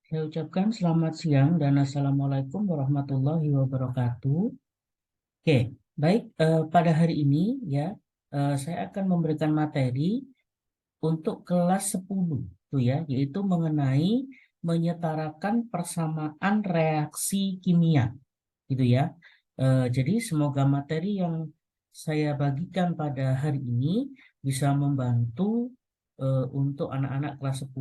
Saya ucapkan selamat siang dan Assalamualaikum warahmatullahi wabarakatuh. Oke, baik, pada hari ini ya, saya akan memberikan materi untuk kelas 10 tuh ya, yaitu mengenai menyetarakan persamaan reaksi kimia gitu ya. Jadi semoga materi yang saya bagikan pada hari ini bisa membantu untuk anak-anak kelas 10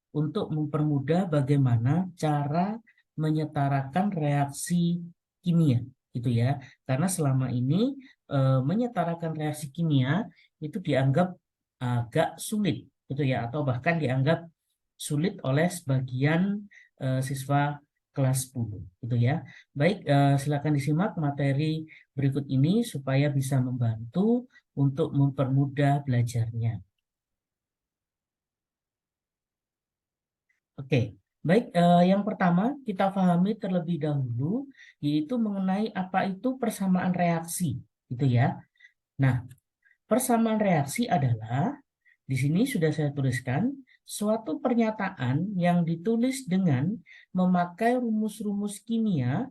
untuk mempermudah bagaimana cara menyetarakan reaksi kimia gitu ya. Karena selama ini menyetarakan reaksi kimia itu dianggap agak sulit gitu ya, atau bahkan dianggap sulit oleh sebagian siswa kelas 10 gitu ya. Baik, silakan disimak materi berikut ini supaya bisa membantu untuk mempermudah belajarnya. Oke, baik, yang pertama kita pahami terlebih dahulu yaitu mengenai apa itu persamaan reaksi gitu ya. Nah, persamaan reaksi adalah di sini sudah saya tuliskan suatu pernyataan yang ditulis dengan memakai rumus-rumus kimia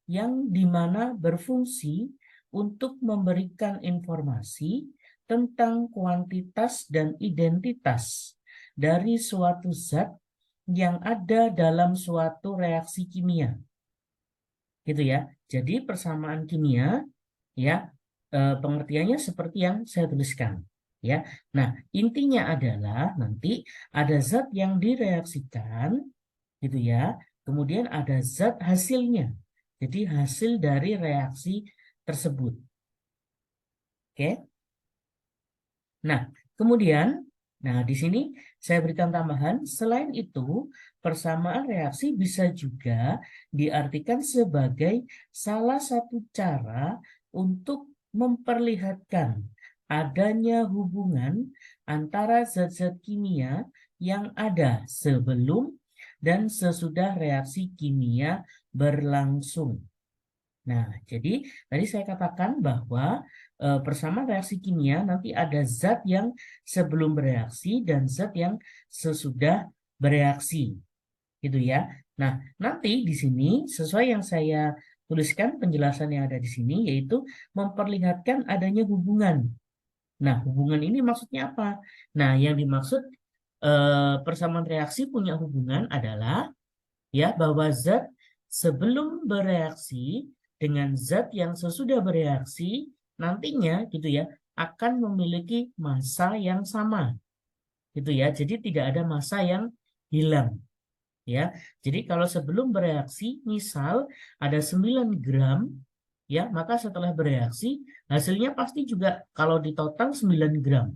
yang dimana berfungsi untuk memberikan informasi tentang kuantitas dan identitas dari suatu zat yang ada dalam suatu reaksi kimia. Gitu ya. Jadi persamaan kimia ya, pengertiannya seperti yang saya tuliskan ya. Nah, intinya adalah nanti ada zat yang direaksikan gitu ya. Kemudian ada zat hasilnya. Jadi hasil dari reaksi tersebut. Oke. Nah, kemudian di sini saya berikan tambahan, selain itu persamaan reaksi bisa juga diartikan sebagai salah satu cara untuk memperlihatkan adanya hubungan antara zat-zat kimia yang ada sebelum dan sesudah reaksi kimia berlangsung. Nah, jadi tadi saya katakan bahwa persamaan reaksi kimia nanti ada zat yang sebelum bereaksi dan zat yang sesudah bereaksi, gitu ya. Nah, nanti di sini sesuai yang saya tuliskan penjelasan yang ada di sini yaitu memperlihatkan adanya hubungan. Nah, hubungan ini maksudnya apa? Nah, yang dimaksud persamaan reaksi punya hubungan adalah ya bahwa zat sebelum bereaksi dengan zat yang sesudah bereaksi nantinya gitu ya akan memiliki massa yang sama gitu ya. Jadi tidak ada massa yang hilang ya. Jadi kalau sebelum bereaksi misal ada 9 gram ya, maka setelah bereaksi hasilnya pasti juga kalau di total 9 gram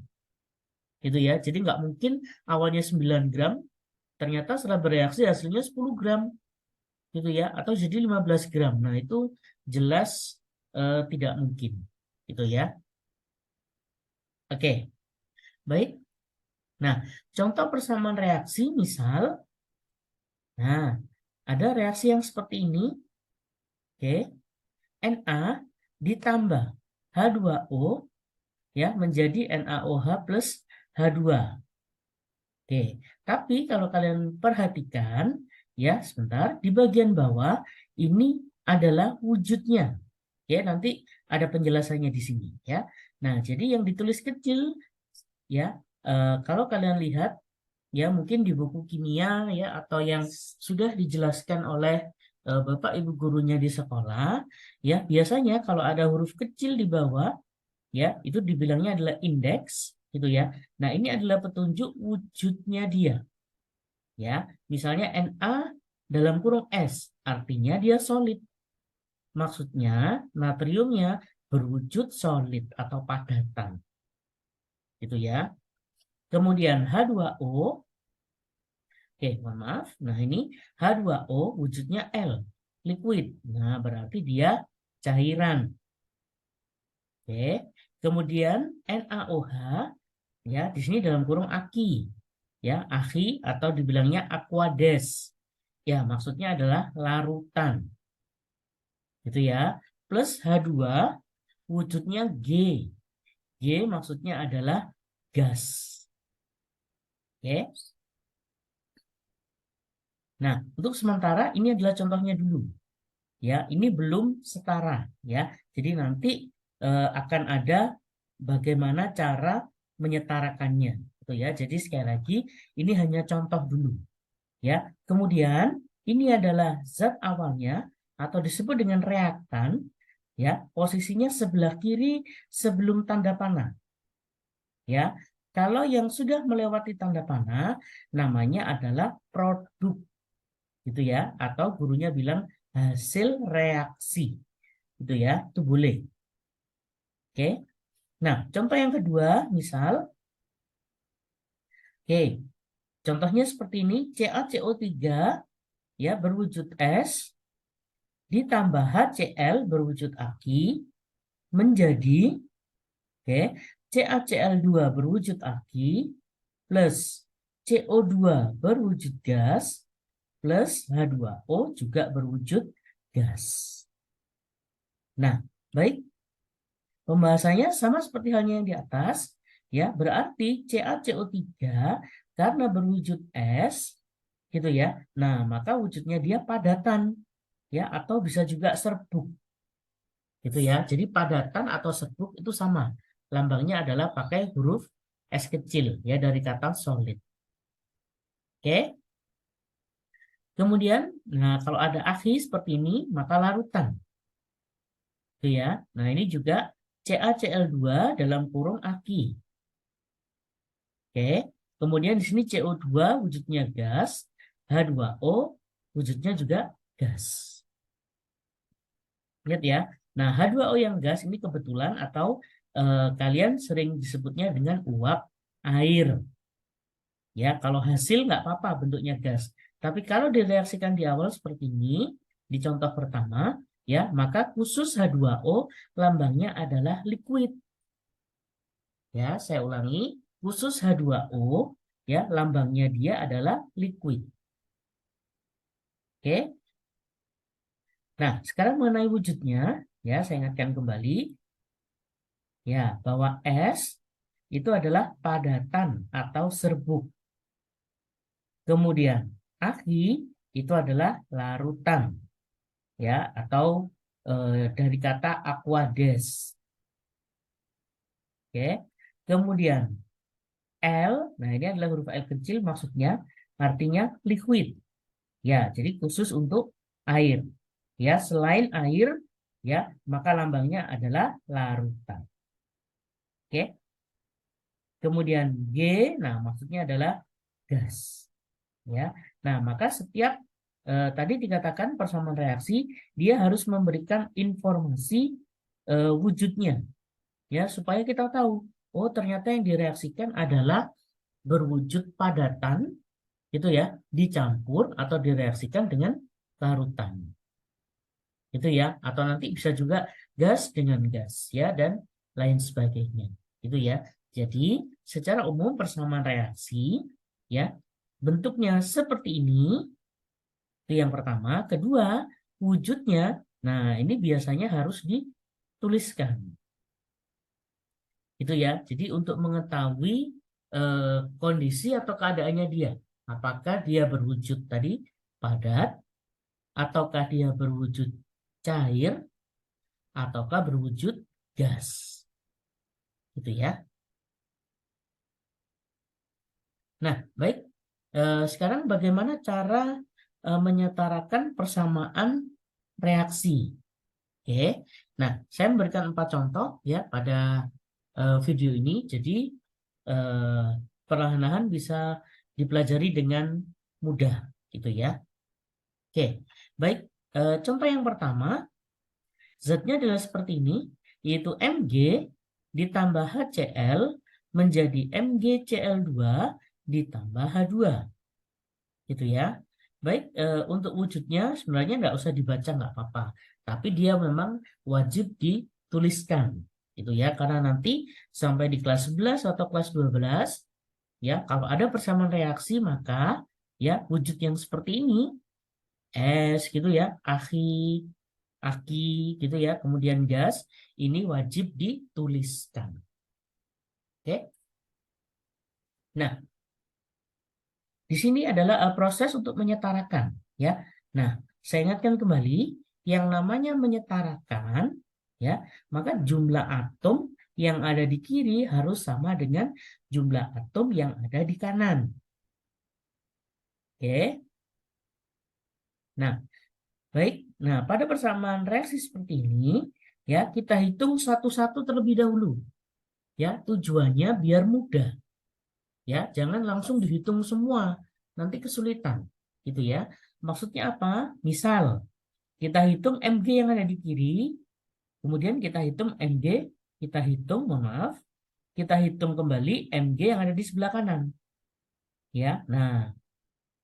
gitu ya. Jadi nggak mungkin awalnya 9 gram ternyata setelah bereaksi hasilnya 10 gram gitu ya, atau jadi 15 gram. Nah, itu jelas tidak mungkin gitu ya. Oke, baik. Nah, contoh persamaan reaksi misal, nah, ada reaksi yang seperti ini, oke, Na ditambah H2O ya menjadi NaOH plus H2. Oke, tapi kalau kalian perhatikan ya sebentar di bagian bawah ini adalah wujudnya. Ya, nanti ada penjelasannya di sini ya. Nah, jadi yang ditulis kecil ya, kalau kalian lihat ya mungkin di buku kimia ya atau yang sudah dijelaskan oleh Bapak Ibu gurunya di sekolah ya, biasanya kalau ada huruf kecil di bawah ya, itu dibilangnya adalah indeks gitu ya. Nah, ini adalah petunjuk wujudnya dia ya. Misalnya Na dalam kurung S, artinya dia solid. Maksudnya natriumnya berwujud solid atau padatan. Gitu ya. Kemudian H2O, oke mohon maaf. Nah ini H2O wujudnya L, liquid. Nah berarti dia cairan. Oke. Kemudian NaOH, ya di sini dalam kurung Aki. Ya, Aki atau dibilangnya aqueous. Ya, maksudnya adalah larutan. Gitu ya. Plus H2 wujudnya G. G maksudnya adalah gas. Oke. Nah, untuk sementara ini adalah contohnya dulu. Ya, ini belum setara ya. Jadi nanti akan ada bagaimana cara menyetarakannya gitu ya. Jadi sekali lagi ini hanya contoh dulu ya. Kemudian ini adalah zat awalnya atau disebut dengan reaktan ya. Posisinya sebelah kiri sebelum tanda panah ya. Kalau yang sudah melewati tanda panah namanya adalah produk gitu ya, atau gurunya bilang hasil reaksi gitu ya, itu boleh. Oke. Nah, contoh yang kedua misal, oke, contohnya seperti ini, CaCO3 ya berwujud es ditambah HCl berwujud aki menjadi, oke, CaCl2 berwujud aki plus CO2 berwujud gas plus H2O juga berwujud gas. Nah, baik, pembahasannya sama seperti halnya yang di atas, ya. Berarti CaCO3 karena berwujud es, gitu ya. Nah, maka wujudnya dia padatan, ya, atau bisa juga serbuk, gitu ya. Jadi padatan atau serbuk itu sama. Lambangnya adalah pakai huruf S kecil, ya, dari kata solid. Oke. Kemudian, nah kalau ada akhi seperti ini, maka larutan. Gitu ya. Nah, ini juga CaCl2 dalam kurung aki. Oke. Kemudian di sini CO2 wujudnya gas, H2O wujudnya juga gas. Lihat ya. Nah, H2O yang gas ini kebetulan atau kalian sering disebutnya dengan uap air. Ya, kalau hasil nggak apa-apa bentuknya gas. Tapi kalau direaksikan di awal seperti ini, di contoh pertama, ya, maka khusus H2O lambangnya adalah liquid. Ya, saya ulangi, khusus H2O, ya, lambangnya dia adalah liquid. Oke. Nah, sekarang mengenai wujudnya, ya, saya ingatkan kembali, ya, bahwa es itu adalah padatan atau serbuk. Kemudian, aki itu adalah larutan, ya, atau dari kata aquades. Oke. Kemudian L, nah ini adalah huruf L kecil maksudnya artinya liquid. Ya, jadi khusus untuk air. Ya, selain air, ya, maka lambangnya adalah larutan. Oke. Kemudian G, nah maksudnya adalah gas. Ya. Nah, maka setiap tadi dikatakan persamaan reaksi, dia harus memberikan informasi wujudnya, ya, supaya kita tahu, oh ternyata yang direaksikan adalah berwujud padatan, gitu ya, dicampur atau direaksikan dengan larutan. Itu ya, atau nanti bisa juga gas dengan gas ya dan lain sebagainya. Itu ya. Jadi, secara umum persamaan reaksi ya bentuknya seperti ini. Itu yang pertama, kedua, wujudnya. Nah, ini biasanya harus dituliskan. Itu ya. Jadi untuk mengetahui kondisi atau keadaannya dia, apakah dia berwujud tadi padat ataukah dia berwujud cair ataukah berwujud gas. Gitu ya. Nah, baik. Sekarang bagaimana cara menyetarakan persamaan reaksi? Oke. Nah, saya memberikan 4 contoh ya pada video ini. Jadi perlahan-lahan bisa dipelajari dengan mudah gitu ya. Oke. Baik. Contoh yang pertama, zatnya adalah seperti ini, yaitu Mg ditambah HCl menjadi MgCl2 ditambah H2. Gitu ya. Baik, untuk wujudnya sebenarnya nggak usah dibaca, nggak apa-apa. Tapi dia memang wajib dituliskan. Gitu ya, karena nanti sampai di kelas 11 atau kelas 12, ya, kalau ada persamaan reaksi maka ya wujud yang seperti ini, es gitu ya, aki gitu ya, kemudian gas, ini wajib dituliskan. Oke. Nah, Di sini adalah proses untuk menyetarakan, ya. Nah, saya ingatkan kembali, yang namanya menyetarakan, ya, maka jumlah atom yang ada di kiri harus sama dengan jumlah atom yang ada di kanan. Oke. Nah, baik. Nah, pada persamaan reaksi seperti ini, ya, kita hitung satu-satu terlebih dahulu. Ya, tujuannya biar mudah. Ya, jangan langsung dihitung semua, nanti kesulitan, gitu ya. Maksudnya apa? Misal, kita hitung Mg yang ada di kiri, kemudian kita hitung Mg, kita hitung, mohon maaf, kita hitung kembali Mg yang ada di sebelah kanan. Ya, nah,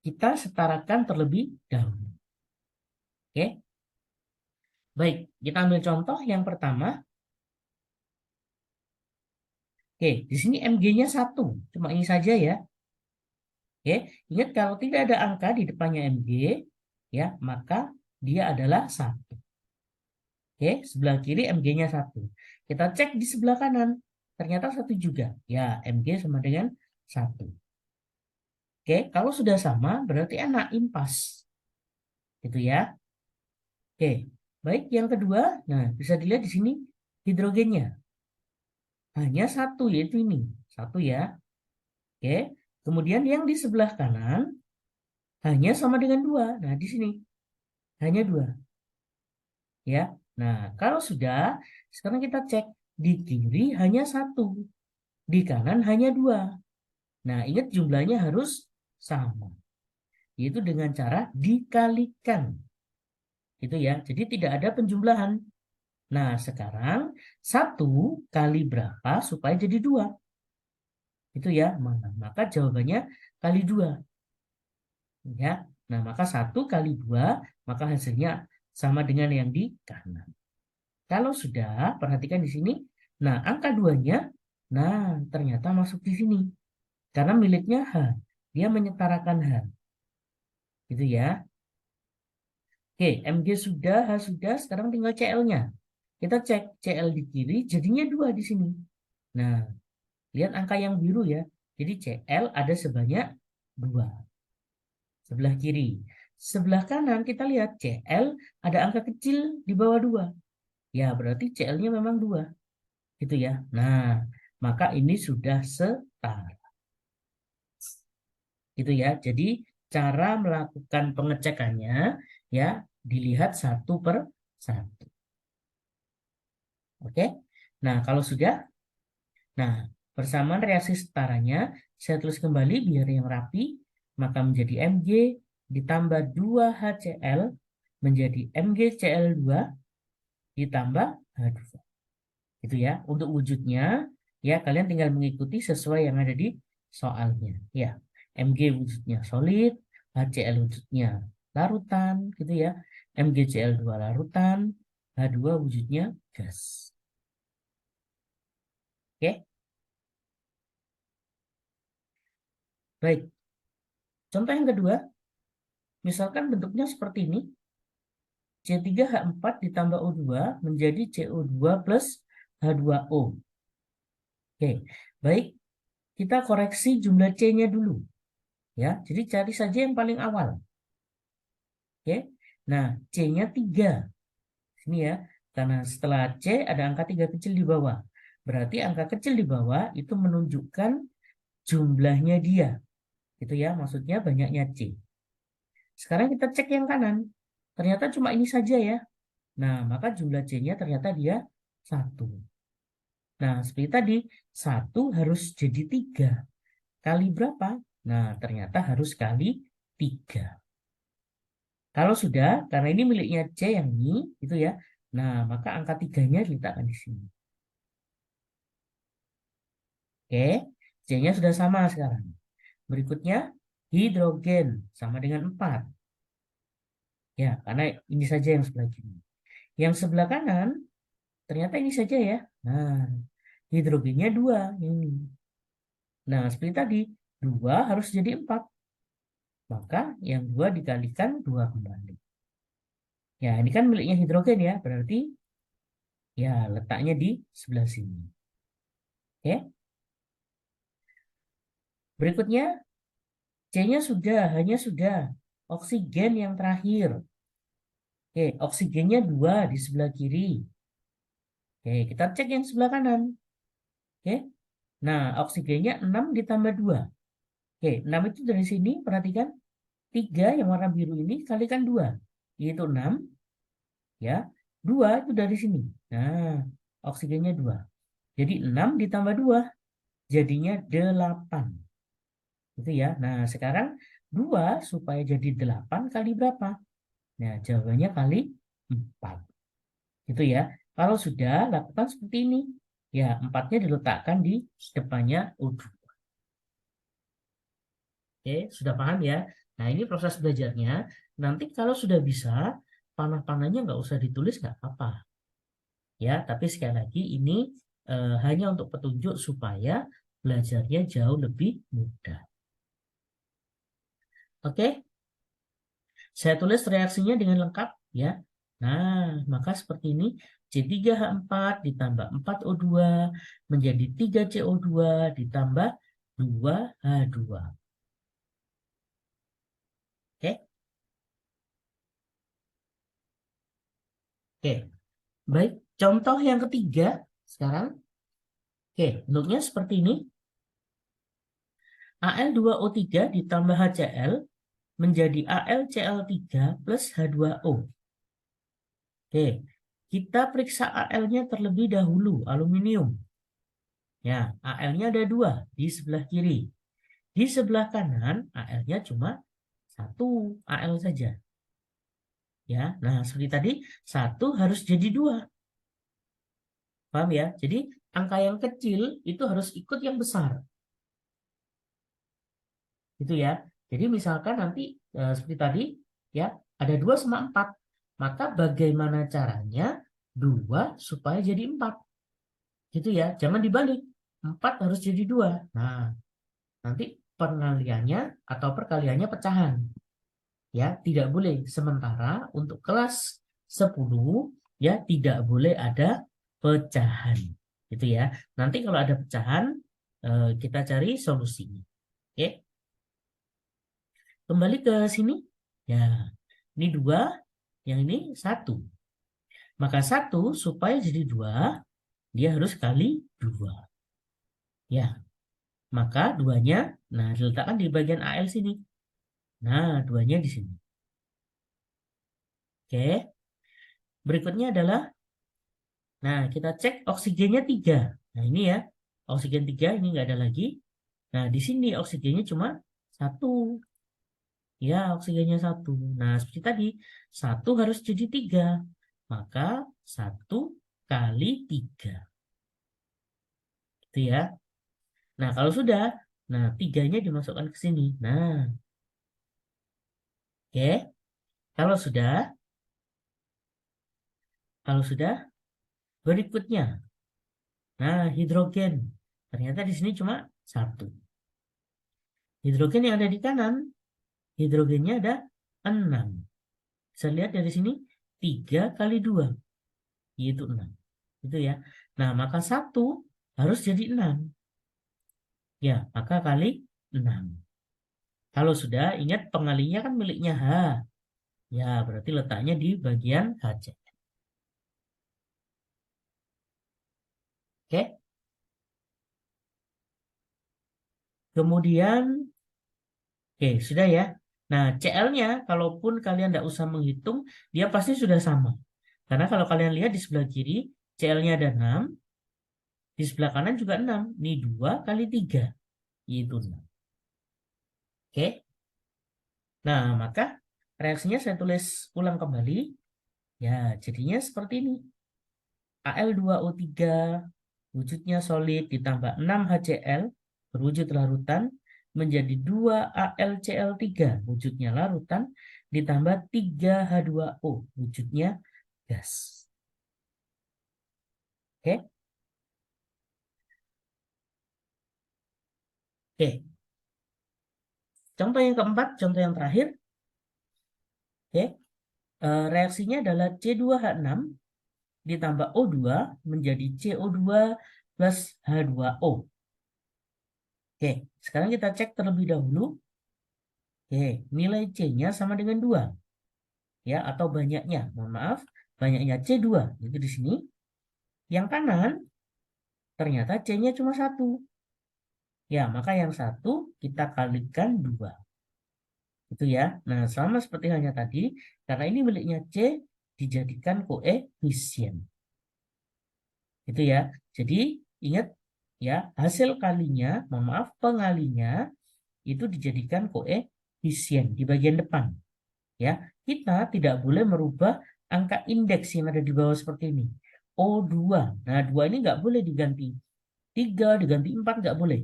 kita setarakan terlebih dahulu. Oke, baik, kita ambil contoh yang pertama. Oke, di sini Mg-nya 1, cuma ini saja ya. Oke, ingat kalau tidak ada angka di depannya Mg, ya, maka dia adalah 1. Oke, sebelah kiri Mg-nya 1. Kita cek di sebelah kanan, ternyata 1 juga. Ya, Mg sama dengan 1. Oke, kalau sudah sama berarti enak, impas. Gitu ya. Oke, baik, yang kedua, nah bisa dilihat di sini hidrogennya. Hanya 1, yaitu ini. 1 ya. Oke, kemudian yang di sebelah kanan hanya sama dengan 2. Nah, di sini hanya 2. Ya. Nah, kalau sudah, sekarang kita cek di kiri hanya 1, di kanan hanya 2. Nah, ingat jumlahnya harus sama, yaitu dengan cara dikalikan. Itu ya. Jadi tidak ada penjumlahan. Nah, sekarang 1 kali berapa supaya jadi 2? Itu ya. Maka jawabannya kali 2. Ya. Nah, maka 1 kali 2, maka hasilnya sama dengan yang di kanan. Kalau sudah, perhatikan di sini. Nah, angka 2-nya, nah, ternyata masuk di sini. Karena miliknya H. Dia menyetarakan H. Gitu ya. Oke, Mg sudah, H sudah, sekarang tinggal Cl-nya. Kita cek Cl di kiri, jadinya 2 di sini. Nah, lihat angka yang biru ya. Jadi Cl ada sebanyak 2. Sebelah kiri. Sebelah kanan kita lihat Cl ada angka kecil di bawah 2. Ya, berarti Cl-nya memang 2. Gitu ya. Nah, maka ini sudah setara. Gitu ya. Jadi cara melakukan pengecekannya ya dilihat 1/1. Oke. Nah, kalau sudah, nah, persamaan reaksi setaranya saya tulis kembali biar yang rapi, maka menjadi Mg ditambah 2HCl menjadi MgCl2 ditambah H2. Itu ya. Untuk wujudnya ya kalian tinggal mengikuti sesuai yang ada di soalnya. Ya. Mg wujudnya solid, HCl wujudnya larutan gitu ya. MgCl2 larutan, H2 wujudnya gas. Oke. Baik. Contoh yang kedua, misalkan bentuknya seperti ini. C3H4 ditambah O2 menjadi CO2 plus H2O. Oke, baik. Kita koreksi jumlah C-nya dulu. Ya, jadi cari saja yang paling awal. Oke. Nah, C-nya 3. Sini ya. Karena setelah C ada angka 3 kecil di bawah. Berarti angka kecil di bawah itu menunjukkan jumlahnya dia. Itu ya, maksudnya banyaknya C. Sekarang kita cek yang kanan. Ternyata cuma ini saja ya. Nah, maka jumlah C-nya ternyata dia 1. Nah, seperti tadi, 1 harus jadi 3. Kali berapa? Nah, ternyata harus kali 3. Kalau sudah, karena ini miliknya C yang ini, gitu ya. Nah, maka angka 3-nya diletakkan di sini. Oke, C-nya sudah sama sekarang. Berikutnya, hidrogen sama dengan 4. Ya, karena ini saja yang sebelah kiri. Yang sebelah kanan, ternyata ini saja ya. Nah, hidrogennya 2 ini. Nah, seperti tadi, 2 harus jadi 4. Maka yang 2 dikalikan 2 kembali. Ya, ini kan miliknya hidrogen ya. Berarti ya letaknya di sebelah sini. Oke. Berikutnya, C-nya sudah, hanya sudah. Oksigen yang terakhir. Oke, oksigennya 2 di sebelah kiri. Oke, kita cek yang sebelah kanan. Oke. Nah, oksigennya 6 ditambah 2. Oke, 6 itu dari sini, perhatikan. 3 yang warna biru ini kalikan 2. Yaitu 6. Ya, 2 itu dari sini. Nah, oksigennya 2. Jadi 6 ditambah 2. Jadinya 8. Gitu ya. Nah, sekarang 2 supaya jadi 8 kali berapa? Nah, jawabannya kali 4. Gitu ya. Kalau sudah, lakukan seperti ini. Ya, 4-nya diletakkan di depannya U2. Oke, sudah paham ya? Nah, ini proses belajarnya. Nanti kalau sudah bisa, panah-panahnya nggak usah ditulis, nggak apa-apa. Ya, tapi sekali lagi ini hanya untuk petunjuk supaya belajarnya jauh lebih mudah. Oke, saya tulis reaksinya dengan lengkap ya. Nah, maka seperti ini C3H4 ditambah 4O2 menjadi 3CO2 ditambah 2H2. Oke. Oke. Baik, contoh yang ketiga sekarang. Oke, bentuknya seperti ini. Al2O3 ditambah HCl menjadi AlCl3 plus H2O. Oke, kita periksa Al-nya terlebih dahulu, aluminium. Ya, Al-nya ada 2 di sebelah kiri. Di sebelah kanan, Al-nya cuma 1 Al saja. Ya, nah seperti tadi, 1 harus jadi 2. Paham ya? Jadi, angka yang kecil itu harus ikut yang besar. Gitu ya. Jadi misalkan nanti seperti tadi ya ada 2 sama 4. Maka bagaimana caranya 2 supaya jadi 4? Gitu ya. Jangan dibalik. 4 harus jadi 2. Nah, nanti pengaliannya atau perkaliannya pecahan. Ya, tidak boleh. Sementara untuk kelas 10 ya tidak boleh ada pecahan. Gitu ya. Nanti kalau ada pecahan kita cari solusinya. Oke. Kembali ke sini. Ya, ini 2, yang ini 1. Maka 1 supaya jadi 2, dia harus kali 2. Ya, maka 2-nya, nah diletakkan di bagian AL sini. Nah, 2-nya di sini. Oke, berikutnya adalah, nah kita cek oksigennya 3. Nah ini ya, oksigen 3 ini nggak ada lagi. Nah, di sini oksigennya cuma 1. Ya, oksigennya 1. Nah, seperti tadi, 1 harus jadi 3. Maka 1 kali 3. Gitu ya. Nah, kalau sudah, nah 3-nya dimasukkan ke sini. Nah, oke. Kalau sudah, berikutnya. Nah, hidrogen. Ternyata di sini cuma 1. Hidrogen yang ada di kanan, hidrogennya ada 6. Bisa lihat dari sini, 3 kali 2, yaitu 6. Gitu ya. Nah, maka 1 harus jadi 6. Ya, maka kali 6. Kalau sudah, ingat pengalinya kan miliknya H. Ya, berarti letaknya di bagian HC. Oke. Kemudian, oke, sudah ya. Nah, CL-nya, kalaupun kalian tidak usah menghitung, dia pasti sudah sama. Karena kalau kalian lihat di sebelah kiri, CL-nya ada 6, di sebelah kanan juga 6. Ini 2 kali 3, yaitu 6. Oke. Nah, maka reaksinya saya tulis ulang kembali. Ya, jadinya seperti ini. Al2O3 wujudnya solid ditambah 6 HCl berwujud larutan menjadi 2 AlCl3 wujudnya larutan ditambah 3 H2O wujudnya gas. Oke. Oke. Contoh yang keempat, contoh yang terakhir. Oke. Reaksinya adalah C2H6 ditambah O2 menjadi CO2 plus H2O. Oke, sekarang kita cek terlebih dahulu. Oke, nilai C-nya sama dengan 2. Ya, atau banyaknya. Mohon maaf, banyaknya C 2. Itu di sini. Yang kanan, ternyata C-nya cuma 1. Ya, maka yang 1 kita kalikan 2. Itu ya. Nah, sama seperti halnya tadi, karena ini miliknya C, dijadikan koefisien. Itu ya. Jadi, ingat ya, hasil kalinya, mohon maaf, pengalinya itu dijadikan koefisien di bagian depan. Ya, kita tidak boleh merubah angka indeks yang ada di bawah seperti ini. O2. Nah, 2 ini nggak boleh diganti 3, diganti 4, nggak boleh.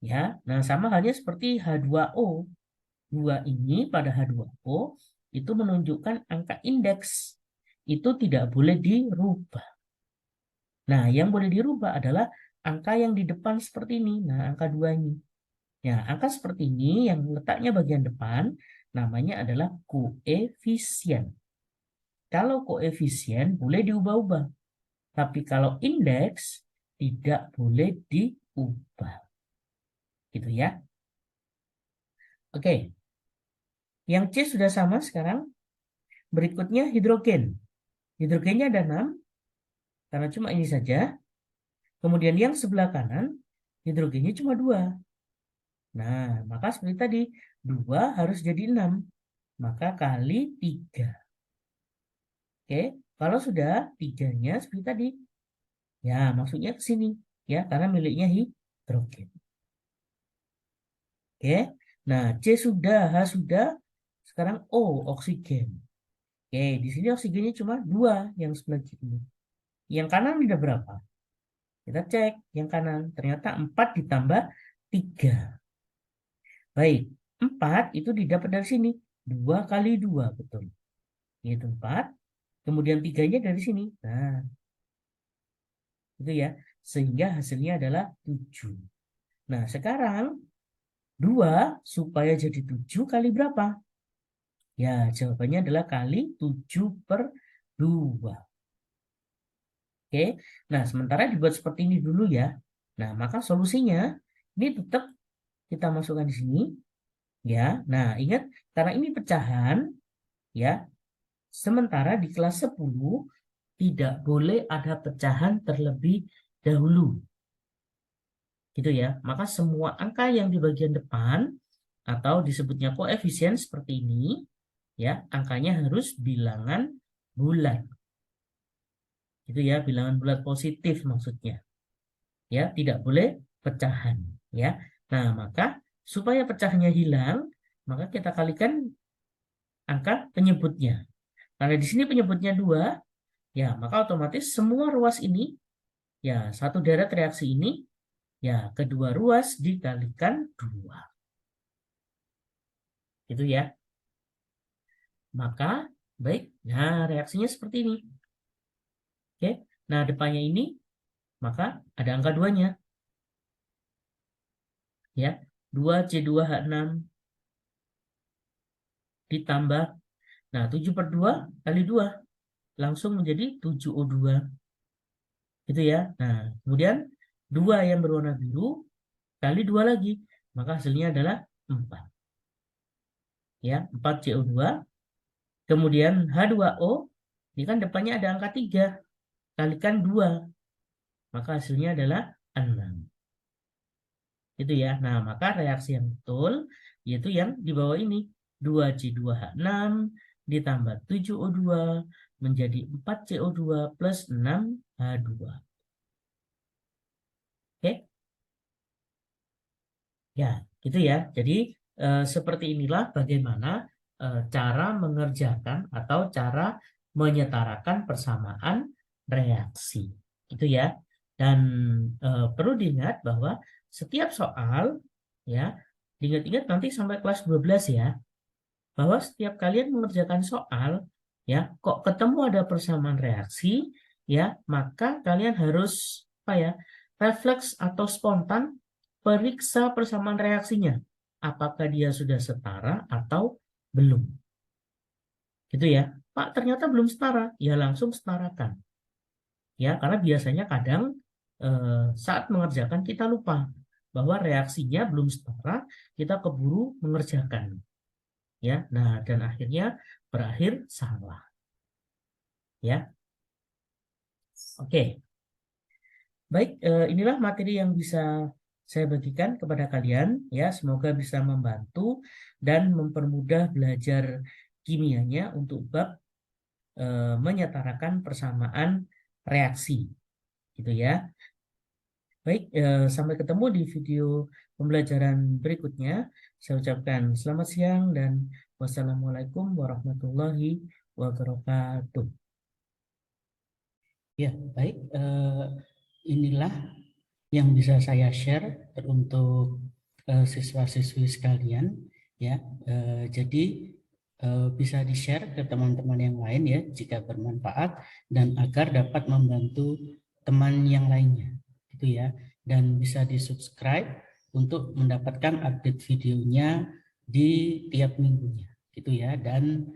Ya, nah sama halnya seperti H2O. 2 ini pada H2O itu menunjukkan angka indeks. Itu tidak boleh dirubah. Nah, yang boleh dirubah adalah angka yang di depan seperti ini. Nah, angka 2 ini. Ya, angka seperti ini yang letaknya bagian depan namanya adalah koefisien. Kalau koefisien boleh diubah-ubah. Tapi kalau indeks tidak boleh diubah. Gitu ya. Oke. Yang C sudah sama sekarang. Berikutnya hidrogen. Hidrogennya ada 6. Karena cuma ini saja. Kemudian yang sebelah kanan, hidrogennya cuma 2. Nah, maka seperti tadi, 2 harus jadi 6. Maka kali 3. Oke, kalau sudah 3-nya seperti tadi. Ya, maksudnya ke sini. Ya, karena miliknya hidrogen. Oke, nah C sudah, H sudah. Sekarang O, oksigen. Oke, di sini oksigennya cuma 2 yang sebelah kiri. Yang kanan ada berapa? Kita cek yang kanan. Ternyata 4 ditambah 3. Baik, 4 itu didapat dari sini. 2 kali 2, betul. Yaitu 4. Kemudian 3-nya dari sini. Nah, itu ya. Sehingga hasilnya adalah 7. Nah, sekarang 2 supaya jadi 7 kali berapa? Ya, jawabannya adalah kali 7 per 2. Oke, nah sementara dibuat seperti ini dulu ya. Nah, maka solusinya ini tetap kita masukkan di sini. Ya, nah ingat karena ini pecahan ya. Sementara di kelas 10 tidak boleh ada pecahan terlebih dahulu. Gitu ya. Maka semua angka yang di bagian depan atau disebutnya koefisien seperti ini ya, angkanya harus bilangan bulat. Gitu ya, bilangan bulat positif maksudnya. Ya, tidak boleh pecahan ya. Nah, maka supaya pecahnya hilang, maka kita kalikan angka penyebutnya. Karena di sini penyebutnya 2, ya maka otomatis semua ruas ini, ya satu deret reaksi ini, ya kedua ruas dikalikan 2. Gitu ya. Maka, baik, nah reaksinya seperti ini. Oke, nah depannya ini, maka ada angka 2-nya. Ya, 2C2H6 ditambah, nah 7 per 2 kali 2, langsung menjadi 7O2. Gitu ya. Nah, kemudian 2 yang berwarna biru kali 2 lagi. Maka hasilnya adalah 4. Ya, 4CO2. Kemudian H2O, ini kan depannya ada angka 3. Kalikan 2. Maka hasilnya adalah 6. Itu ya. Nah, maka reaksi yang betul yaitu yang di bawah ini. 2C2H6 ditambah 7O2 menjadi 4CO2 plus 6H2. Oke? Ya, gitu ya. Jadi seperti inilah bagaimana cara mengerjakan atau cara menyetarakan persamaan reaksi. Itu ya. Dan perlu diingat bahwa setiap soal ya, diingat-ingat nanti sampai kelas 12 ya, bahwa setiap kalian mengerjakan soal ya, kok ketemu ada persamaan reaksi ya, maka kalian harus apa ya? Refleks atau spontan periksa persamaan reaksinya. Apakah dia sudah setara atau belum. Gitu ya. Pak, ternyata belum setara. Ya langsung setarakan. Ya, karena biasanya kadang saat mengerjakan kita lupa. bahwa reaksinya belum setara, kita keburu mengerjakan. Ya, nah dan akhirnya berakhir salah. Ya, oke. Baik, inilah materi yang bisa saya bagikan kepada kalian. Ya, semoga bisa membantu dan mempermudah belajar kimianya untuk bab menyetarakan persamaan reaksi, gitu ya. Baik, sampai ketemu di video pembelajaran berikutnya. Saya ucapkan selamat siang dan wassalamualaikum warahmatullahi wabarakatuh. Ya, baik. Inilah yang bisa saya share untuk siswa-siswi sekalian. Ya, jadi bisa di-share ke teman-teman yang lain ya jika bermanfaat dan agar dapat membantu teman yang lainnya, gitu ya. Dan bisa di-subscribe untuk mendapatkan update videonya di tiap minggunya, gitu ya. Dan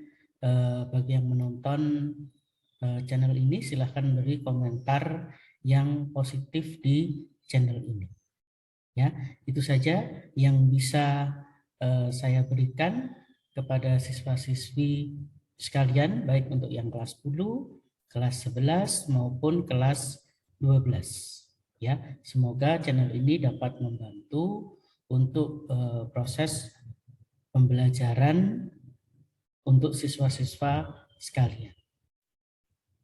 bagi yang menonton channel ini silahkan beri komentar yang positif di channel ini. Ya, itu saja yang bisa saya berikan kepada siswa-siswi sekalian, baik untuk yang kelas 10, kelas 11 maupun kelas 12. Ya, semoga channel ini dapat membantu untuk proses pembelajaran untuk siswa-siswa sekalian.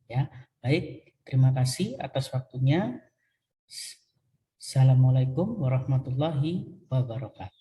Ya, baik. Terima kasih atas waktunya. Assalamualaikum warahmatullahi wabarakatuh.